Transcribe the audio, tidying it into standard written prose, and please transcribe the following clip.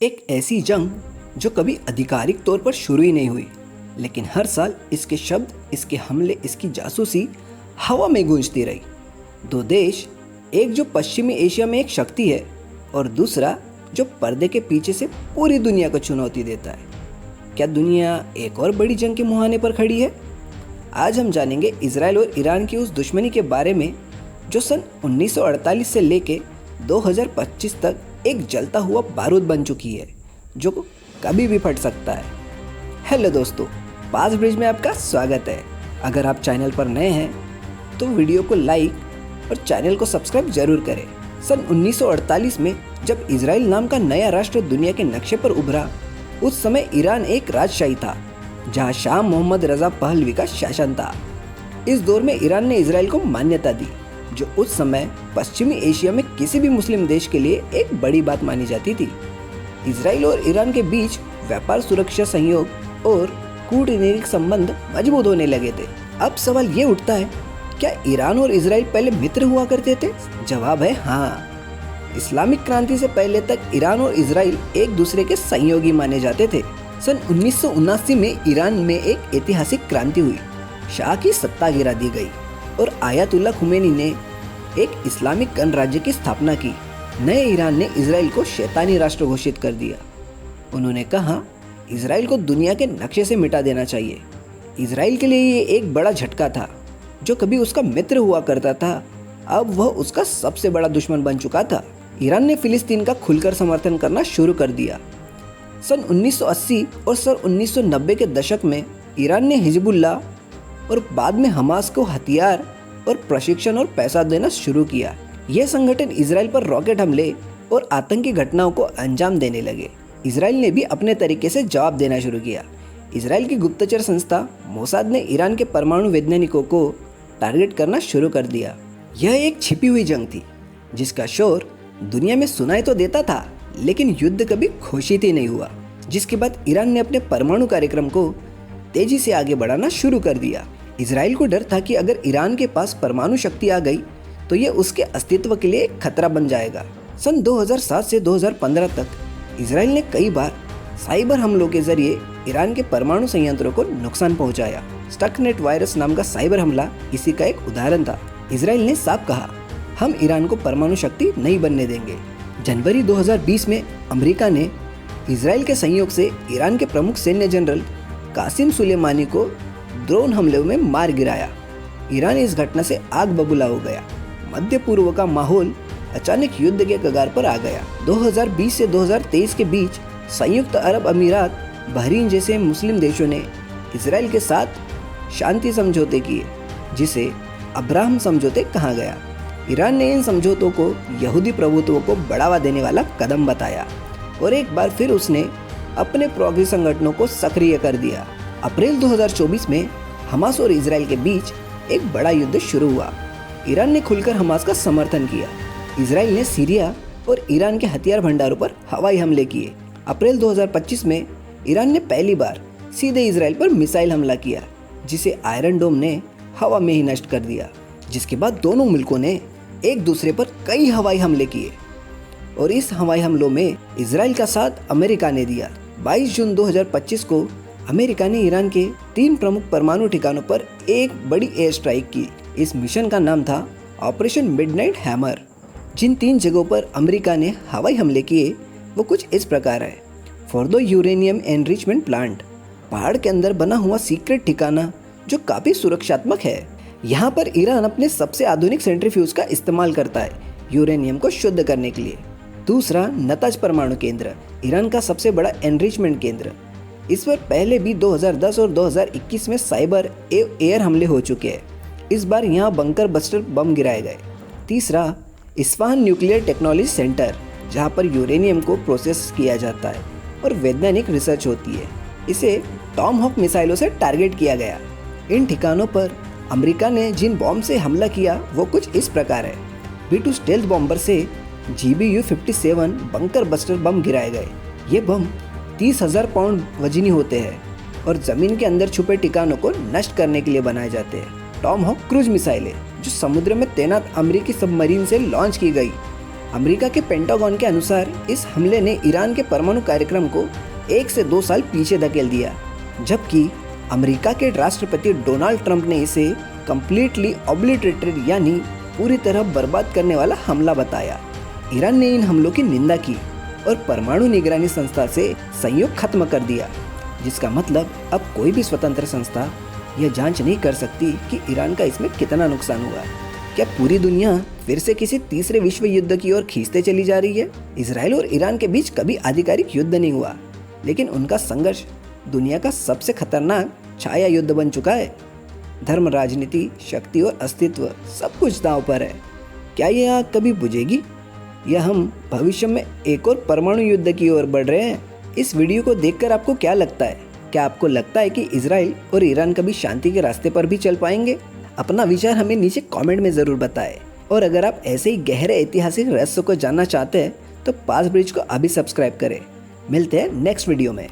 एक ऐसी जंग जो कभी आधिकारिक तौर पर शुरू ही नहीं हुई, लेकिन हर साल इसके शब्द, इसके हमले, इसकी जासूसी हवा में गूंजती रही। दो देश, एक जो पश्चिमी एशिया में एक शक्ति है और दूसरा जो पर्दे के पीछे से पूरी दुनिया को चुनौती देता है। क्या दुनिया एक और बड़ी जंग के मुहाने पर खड़ी है? आज हम जानेंगे इजराइल और ईरान की उस दुश्मनी के बारे में जो सन 1948 से लेके 2025 तक एक जलता हुआ बारूद बन चुकी है, जो कभी भी फट सकता है। हेलो दोस्तों, पास ब्रिज में आपका स्वागत है। अगर आप चैनल पर नए हैं तो वीडियो को लाइक और चैनल को सब्सक्राइब जरूर करें। सन 1948 में जब इजराइल नाम का नया राष्ट्र दुनिया के नक्शे पर उभरा, उस समय ईरान एक राजशाही था जहां शाह मोहम्मद रजा पहलवी का शासन था। इस दौर में ईरान ने इजराइल को मान्यता दी, जो उस समय पश्चिमी एशिया में किसी भी मुस्लिम देश के लिए एक बड़ी बात मानी जाती थी। इजराइल और ईरान के बीच व्यापार, सुरक्षा सहयोग और कूटनीतिक संबंध मजबूत होने लगे थे। अब सवाल ये उठता है, क्या ईरान और इजराइल पहले मित्र हुआ करते थे? जवाब है हाँ। इस्लामिक क्रांति से पहले तक ईरान और इजराइल एक दूसरे के सहयोगी माने जाते थे। सन 1979 में ईरान में एक ऐतिहासिक क्रांति हुई। शाह की सत्ता गिरा दी गई और आयतुल्लाह खुमैनी ने एक इस्लामिक गणराज्य की स्थापना की। नए ईरान ने इजराइल को शैतानी राष्ट्र घोषित कर दिया। उन्होंने कहा, इजराइल को दुनिया के नक्शे से मिटा देना चाहिए। इजराइल के लिए ये एक बड़ा झटका था। जो कभी उसका मित्र हुआ करता था, अब वह उसका सबसे बड़ा दुश्मन बन चुका था। ईरान ने फिलिस्तीन का खुलकर समर्थन करना शुरू कर दिया। सन 1980 और सन 1990 के दशक में ईरान ने हिजबुल्लाह और बाद में हमास को हथियार और प्रशिक्षण और पैसा देना शुरू किया। यह संगठन इजराइल पर रॉकेट हमले और आतंकी घटनाओं को अंजाम देने लगे। इजराइल ने भी अपने तरीके से जवाब देना शुरू किया। इजराइल की गुप्तचर संस्था मोसाद ने ईरान के परमाणु वैज्ञानिकों को टारगेट करना शुरू कर दिया। यह एक छिपी हुई जंग थी जिसका शोर दुनिया में सुनाई तो देता था, लेकिन युद्ध कभी घोषित ही नहीं हुआ। जिसके बाद ईरान ने अपने परमाणु कार्यक्रम को तेजी से आगे बढ़ाना शुरू कर दिया। इजराइल को डर था कि अगर ईरान के पास परमाणु शक्ति आ गई तो ये उसके अस्तित्व के लिए एक खतरा बन जाएगा। सन 2007 से 2015 तक इजराइल ने कई बार साइबर हमलों के जरिए ईरान के परमाणु संयंत्रों को नुकसान पहुंचाया। स्टकनेट वायरस नाम का साइबर हमला इसी का एक उदाहरण था। इजराइल ने साफ कहा, हम ईरान को परमाणु शक्ति नहीं बनने देंगे। जनवरी 2020 में अमेरिका ने इजराइल के सहयोग से ईरान के प्रमुख सैन्य जनरल कासिम सुलेमानी को ड्रोन हमले में मार गिराया। ईरान इस घटना से आग बबूला हो गया। मध्य पूर्व का माहौल अचानक युद्ध के कगार पर आ गया। 2020 से 2023 के बीच संयुक्त अरब अमीरात, बहरीन जैसे मुस्लिम देशों ने इजराइल के साथ शांति समझौते किए, जिसे अब्राहम समझौते कहा गया। ईरान ने इन समझौतों को यहूदी प्रभुत्व को बढ़ावा देने वाला कदम बताया और एक बार फिर उसने अपने प्रॉक्सी संगठनों को सक्रिय कर दिया। अप्रैल 2024 में हमास और इजराइल के बीच एक बड़ा युद्ध शुरू हुआ। ईरान ने खुलकर हमास का समर्थन किया। इजराइल ने सीरिया और ईरान के हथियार भंडारों पर हवाई हमले किए। अप्रैल 2025 में ईरान ने पहली बार सीधे इजराइल पर मिसाइल हमला किया, जिसे आयरन डोम ने हवा में ही नष्ट कर दिया। जिसके बाद दोनों मुल्कों ने एक दूसरे पर कई हवाई हमले किए और इस हवाई हमलों में इजराइल का साथ अमेरिका ने दिया। 22 जून 2025 को अमेरिका ने ईरान के 3 प्रमुख परमाणु ठिकानों पर एक बड़ी एयर स्ट्राइक की। इस मिशन का नाम था ऑपरेशन मिडनाइट हैमर। जिन 3 जगहों पर अमेरिका ने हवाई हमले किए वो कुछ इस प्रकार है। फोर्दो यूरेनियम एनरिचमेंट प्लांट, पहाड़ के अंदर बना हुआ सीक्रेट ठिकाना जो काफ़ी सुरक्षात्मक है। यहाँ पर ईरान अपने सबसे आधुनिक सेंट्रीफ्यूज का इस्तेमाल करता है यूरेनियम को शुद्ध करने के लिए। दूसरा, नताज परमाणु केंद्र, ईरान का सबसे बड़ा एनरिचमेंट केंद्र। इस पर पहले भी 2010 और 2021 में साइबर एयर हमले हो चुके हैं। इस बार यहाँ बंकर बस्टर बम गिराए गए। तीसरा, इस्फहान न्यूक्लियर टेक्नोलॉजी सेंटर, जहाँ पर यूरेनियम को प्रोसेस किया जाता है और वैज्ञानिक रिसर्च होती है। इसे टॉमहॉक मिसाइलों से टारगेट किया गया। इन ठिकानों पर अमेरिका ने जिन बॉम्ब से हमला किया वो कुछ इस प्रकार है। B-2 स्टेल्थ बॉम्बर से GBU-57 बंकर बस्टर बम गिराए गए। ये बम 30,000 पाउंड वजनी होते हैं और जमीन के अंदर छुपे ठिकानों को नष्ट करने के लिए बनाए जाते हैं। टॉमहॉक क्रूज मिसाइलें जो समुद्र में तैनात अमेरिकी सबमरीन से लॉन्च की गई अमेरिका के पेंटागन के अनुसार इस हमले ने ईरान के परमाणु कार्यक्रम को 1 से 2 साल पीछे धकेल दिया, जबकि अमेरिका के राष्ट्रपति डोनाल्ड ट्रंप ने इसे कंप्लीटली ऑब्लिटरेटेड यानी पूरी तरह बर्बाद करने वाला हमला बताया। ईरान ने इन हमलों की निंदा की और परमाणु निगरानी संस्था से सहयोग खत्म कर दिया, जिसका मतलब अब कोई भी स्वतंत्र संस्था यह जांच नहीं कर सकती कि ईरान का इसमें कितना नुकसान हुआ। क्या पूरी दुनिया फिर से किसी तीसरे विश्व युद्ध की ओर खींचते चली जा रही है? इजराइल और ईरान के बीच कभी आधिकारिक युद्ध नहीं हुआ, लेकिन उनका संघर्ष दुनिया का सबसे खतरनाक छाया युद्ध बन चुका है। धर्म, राजनीति, शक्ति और अस्तित्व सब कुछ दांव पर है। क्या यह आग कभी बुझेगी या हम भविष्य में एक और परमाणु युद्ध की ओर बढ़ रहे हैं? इस वीडियो को देखकर आपको क्या लगता है? क्या आपको लगता है कि इजराइल और ईरान कभी शांति के रास्ते पर भी चल पाएंगे? अपना विचार हमें नीचे कमेंट में ज़रूर बताएं। और अगर आप ऐसे ही गहरे ऐतिहासिक रहस्य को जानना चाहते हैं तो पास ब्रिज को अभी सब्सक्राइब करें। मिलते हैं नेक्स्ट वीडियो में।